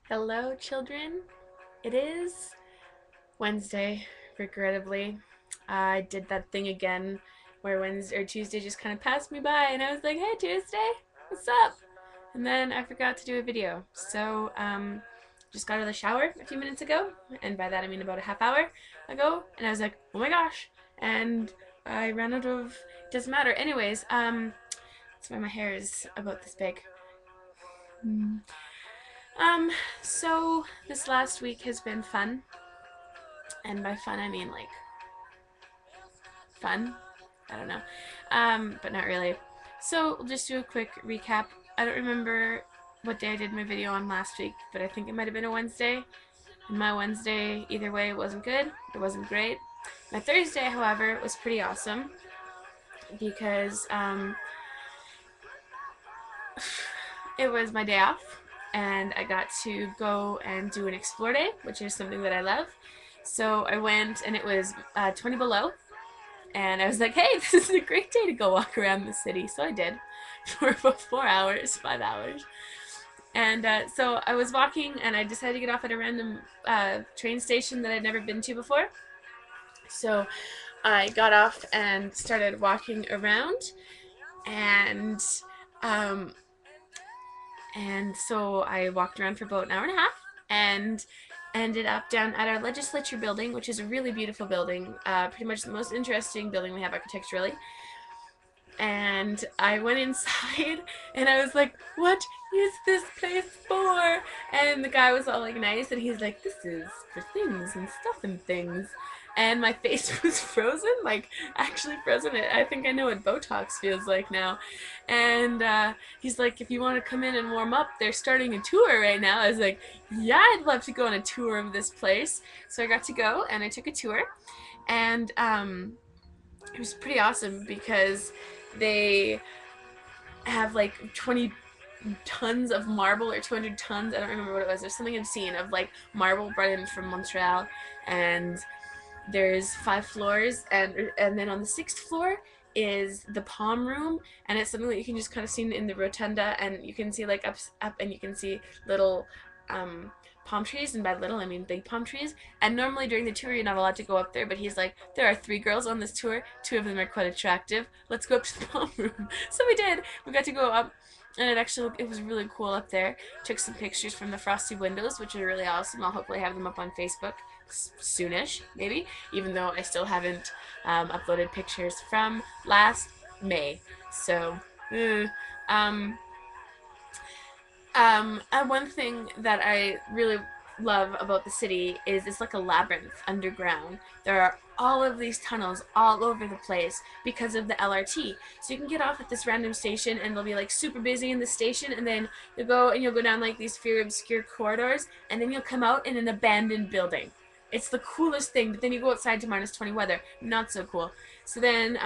Hello, children. It is Wednesday, regrettably. I did that thing again where Wednesday or Tuesday just kind of passed me by, and I was like, "Hey, Tuesday, what's up?" And then I forgot to do a video. So, just got out of the shower a few minutes ago, and by that I mean about a half hour ago, and I was like, "Oh my gosh!" And I ran out of. Doesn't matter. Anyways, that's why my hair is about this big. Hmm. Um, so this last week has been fun, and by fun I mean like fun. I don't know, but not really. So we'll just do a quick recap. I don't remember what day I did my video on last week, but I think it might have been a Wednesday. And my Wednesday, either way, wasn't good. It wasn't great. My Thursday, however, was pretty awesome because it was my day off, and I got to go and do an explore day, which is something that I love. So I went, and it was 20 below, and I was like, hey, this is a great day to go walk around the city. So I did for about 4 hours, 5 hours. And so I was walking, and I decided to get off at a random train station that I'd never been to before. So I got off and started walking around, and um, so I walked around for about an hour and a half and ended up down at our legislature building, which is a really beautiful building, pretty much the most interesting building we have architecturally. And I went inside and I was like, what is this place for? And the guy was all like nice, and he's like, this is for things and stuff and things. And my face was frozen, like actually frozen. I think I know what Botox feels like now. And he's like, if you want to come in and warm up, they're starting a tour right now. I was like, yeah, I'd love to go on a tour of this place. So I got to go and I took a tour. And it was pretty awesome because they have like 20 tons of marble, or 200 tons, I don't remember what it was. There's something obscene of like marble brought in from Montreal, and there's 5 floors, and then on the 6th floor is the palm room, and it's something that you can just kind of see in the rotunda, and you can see like up and you can see little um palm trees, and by little I mean big palm trees. And normally during the tour you're not allowed to go up there, but he's like, there are 3 girls on this tour, 2 of them are quite attractive, let's go up to the palm room. So we did. We got to go up, and it was really cool up there. Took some pictures from the frosty windows, which are really awesome. I'll hopefully have them up on Facebook soonish, maybe, even though I still haven't uploaded pictures from last May. So, um, one thing that I really love about the city is it's like a labyrinth underground. There are all of these tunnels all over the place because of the LRT. So you can get off at this random station, and they'll be like super busy in the station, and then you'll go down like these very obscure corridors, and then you'll come out in an abandoned building. It's the coolest thing, but then you go outside to -20 weather. Not so cool. So then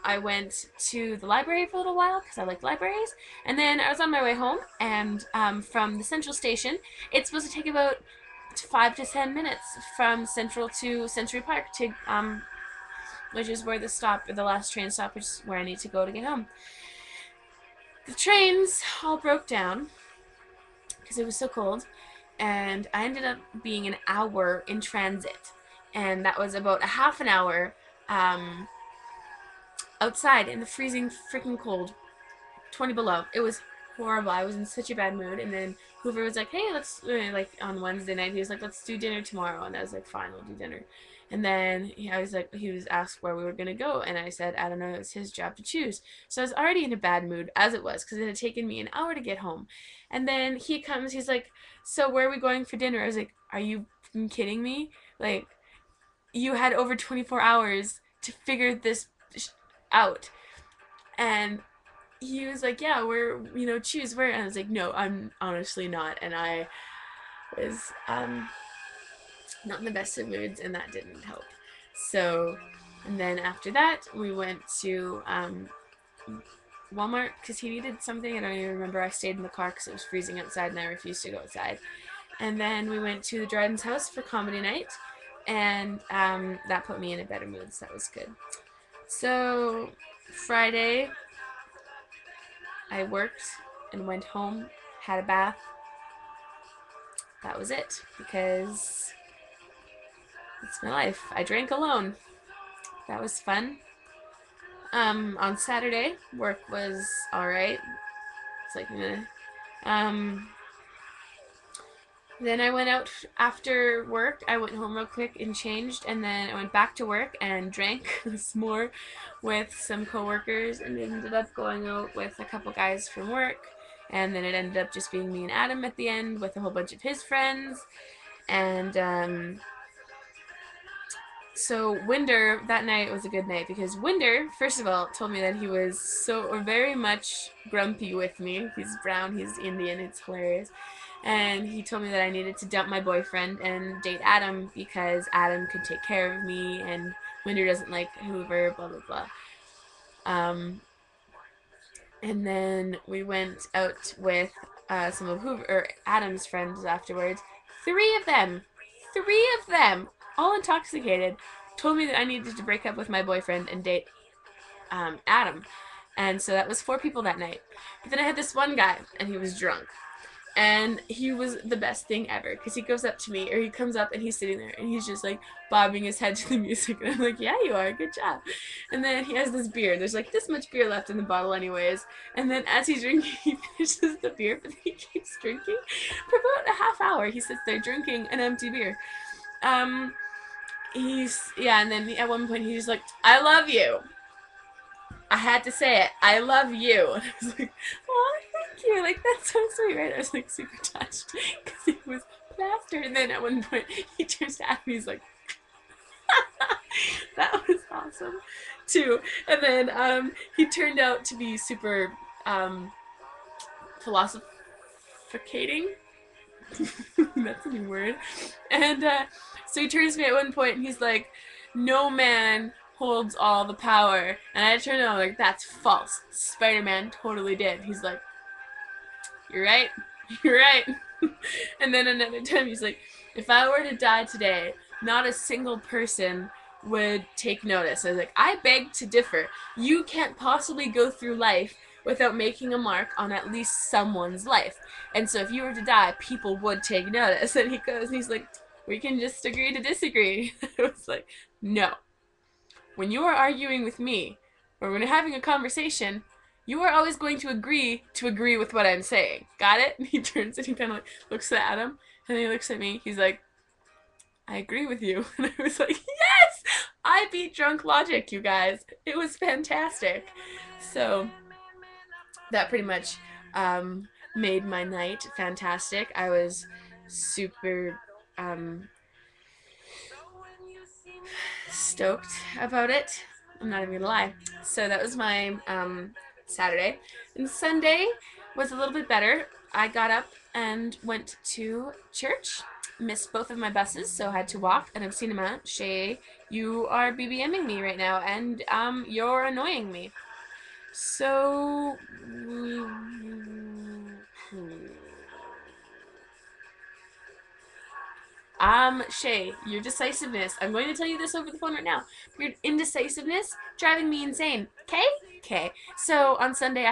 I went to the library for a little while because I like libraries, and then I was on my way home, and from the Central Station, it's supposed to take about 5 to 10 minutes from Central to Century Park to which is where the last train stop, which is where I need to go to get home. The trains all broke down because it was so cold, and I ended up being an hour in transit, and that was about a half an hour um, outside in the freezing freaking cold, 20 below. It was horrible. I was in such a bad mood. And then Hoover was like, hey, let's, like on Wednesday night, he was like, let's do dinner tomorrow. And I was like, fine, we'll do dinner. And then he was asked where we were going to go. And I said, I don't know, it's his job to choose. So I was already in a bad mood as it was, because it had taken me an hour to get home. And then he comes, he's like, so where are we going for dinner? I was like, are you kidding me? Like, you had over 24 hours to figure this out. And he was like, yeah, choose where. And I was like, no, I'm honestly not. And I was not in the best of moods, and that didn't help. So, and then after that, we went to Walmart because he needed something. I don't even remember. I stayed in the car because it was freezing outside, and I refused to go outside. And then we went to the Dryden's house for comedy night, and that put me in a better mood, so that was good. So, Friday, I worked and went home, had a bath, that was it, because it's my life. I drank alone. That was fun. On Saturday, work was alright. It's like, meh. Um, Then I went out after work. I went home real quick and changed, and then I went back to work and drank some more with some coworkers, and ended up going out with a couple guys from work. And then it ended up just being me and Adam at the end with a whole bunch of his friends. And so Winder, that night was a good night because Winder, first of all, told me that he was so very much grumpy with me. He's brown, he's Indian, it's hilarious. And he told me that I needed to dump my boyfriend and date Adam because Adam could take care of me and Winder doesn't like Hoover, blah blah blah. And then we went out with some of Hoover or Adam's friends afterwards. Three of them, all intoxicated, told me that I needed to break up with my boyfriend and date Adam. And so that was 4 people that night. But then I had this one guy, and he was drunk. And he was the best thing ever, because he goes up to me, or he comes up and he's sitting there, and he's just like bobbing his head to the music, and I'm like, yeah, you are, good job. And then he has this beer, there's like this much beer left in the bottle anyways, and then as he's drinking, he finishes the beer, but he keeps drinking for about a half hour. He sits there drinking an empty beer. And then at one point he's like, I love you. I had to say it. I love you. And I was like, oh, thank you. Like, that's so sweet, right? I was like super touched because he was plastered. And then at one point he turns to Adam and he's like, that was awesome too. And then he turned out to be super philosophicating. That's a new word. And so he turns to me at one point and he's like, no man holds all the power. And I turned around like, that's false. Spider-Man totally did. He's like, you're right. You're right. And then another time he's like, if I were to die today, not a single person would take notice. I was like, I beg to differ. You can't possibly go through life without making a mark on at least someone's life. And so if you were to die, people would take notice. And he goes, and he's like, we can just agree to disagree. I was like, no. When you are arguing with me, or when you're having a conversation, you are always going to agree with what I'm saying. Got it? And he turns and he kind of like looks at Adam, and then he looks at me. He's like, I agree with you. And I was like, yes! I beat drunk logic, you guys. It was fantastic. So that pretty much made my night fantastic. I was super stoked about it. I'm not even gonna lie. So that was my Saturday. And Sunday was a little bit better. I got up and went to church. Missed both of my buses, so I had to walk, and I've seen him out. Shay, you are BBMing me right now, and you're annoying me. So Shay, your decisiveness. I'm going to tell you this over the phone right now. Your indecisiveness driving me insane. Okay? Okay. So on Sunday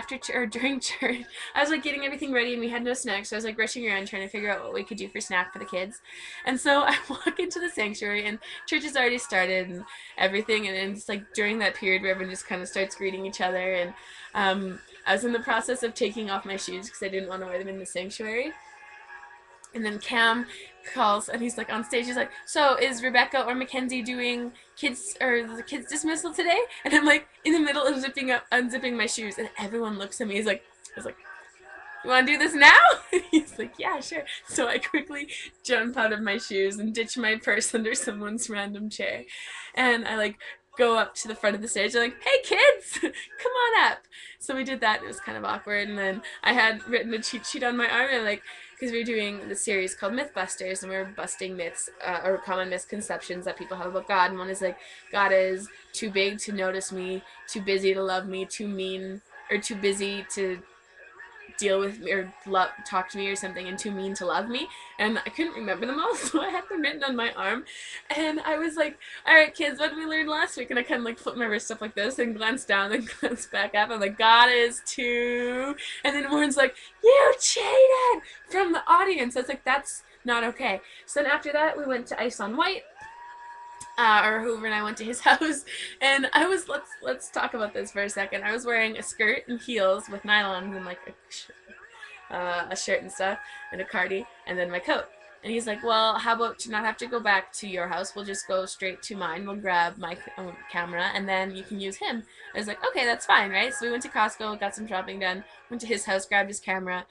during church, I was like getting everything ready and we had no snacks. So I was like rushing around trying to figure out what we could do for snack for the kids. And so I walk into the sanctuary and church has already started and everything. And it's like during that period where everyone just kind of starts greeting each other. And I was in the process of taking off my shoes because I didn't want to wear them in the sanctuary. And then Cam calls and he's like on stage, he's like, so is Rebecca or Mackenzie doing the kids dismissal today? And I'm like in the middle of unzipping my shoes, and everyone looks at me. I was like, you want to do this now? And he's like, yeah, sure. So I quickly jump out of my shoes and ditch my purse under someone's random chair. And I like go up to the front of the stage. I'm like, hey kids, come on up. So we did that. It was kind of awkward. And then I had written a cheat sheet on my arm, and like, because we were doing the series called Mythbusters, and we were busting myths or common misconceptions that people have about God. And one is like, God is too big to notice me, too busy to love me, too mean, or too busy to deal with me or talk to me or something and too mean to love me. And I couldn't remember them all, so I had them written on my arm. And I was like, all right, kids, what did we learn last week? And I kind of like flipped my wrist up like this and glanced down and glanced back up. I'm like, God is 2. And then Warren's like, you cheated from the audience. I was like, that's not okay. So then after that, we went to Ice on White. Or Hoover and I went to his house, and I was let's talk about this for a second. I was wearing a skirt and heels with nylons and like a shirt and stuff and a cardi, and then my coat. And he's like, well, how about to not have to go back to your house? We'll just go straight to mine. We'll grab my camera, and then you can use him. I was like, okay, that's fine, right? So we went to Costco, got some shopping done, went to his house, grabbed his camera,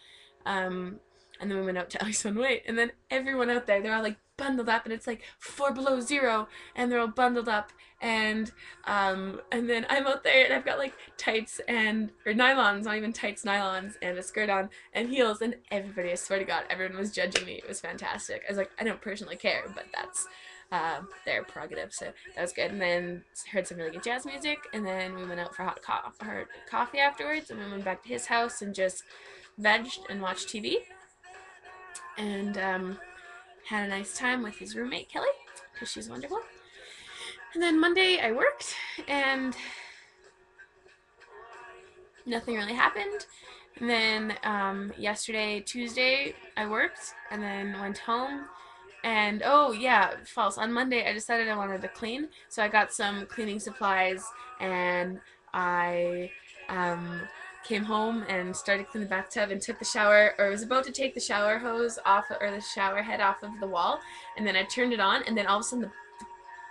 and then we went out to Ice on White. And then everyone out there, they're all like bundled up, and it's like 4 below 0, and they're all bundled up. And then I'm out there, and I've got like tights or nylons, not even tights, nylons, and a skirt on, and heels, and everybody, I swear to God, everyone was judging me. It was fantastic. I was like, I don't personally care, but that's their prerogative, so that was good. And then heard some really good jazz music, and then we went out for coffee afterwards, and we went back to his house and just vegged and watched TV, and had a nice time with his roommate Kelly, because she's wonderful. And then Monday I worked, and nothing really happened. And then yesterday, Tuesday, I worked, and then went home. And oh yeah, false. On Monday, I decided I wanted to clean, so I got some cleaning supplies, and I came home and started cleaning the bathtub and took the shower, or was about to take the shower hose off, or the shower head off of the wall, and then I turned it on, and then all of a sudden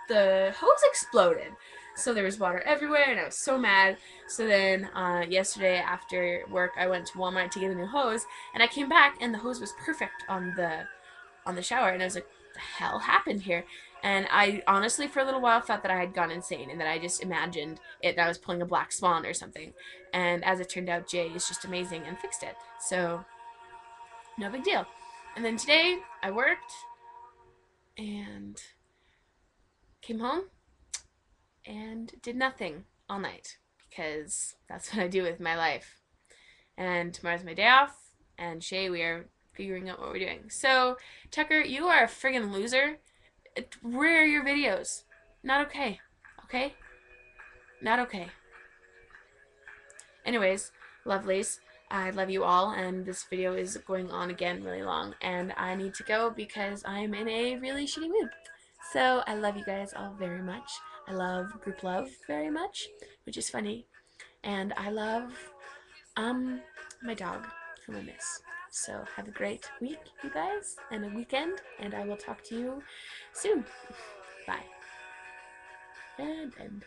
the hose exploded. So there was water everywhere, and I was so mad. So then yesterday after work, I went to Walmart to get a new hose, and I came back, and the hose was perfect on the shower, and I was like, the hell happened here? And I honestly, for a little while, thought that I had gone insane and that I just imagined that I was pulling a black swan or something. And as it turned out, Jay is just amazing and fixed it. So, no big deal. And then today, I worked and came home and did nothing all night, because that's what I do with my life. And tomorrow's my day off, and Shay, we are figuring out what we're doing. So, Tucker, you are a friggin' loser. Where are your videos? Not okay. Okay? Not okay. Anyways, lovelies, I love you all, and this video is going on again really long, and I need to go because I'm in a really shitty mood. So, I love you guys all very much. I love group love very much, which is funny. And I love, my dog, whom I miss. So have a great week, you guys, and a weekend, and I will talk to you soon. Bye. And end.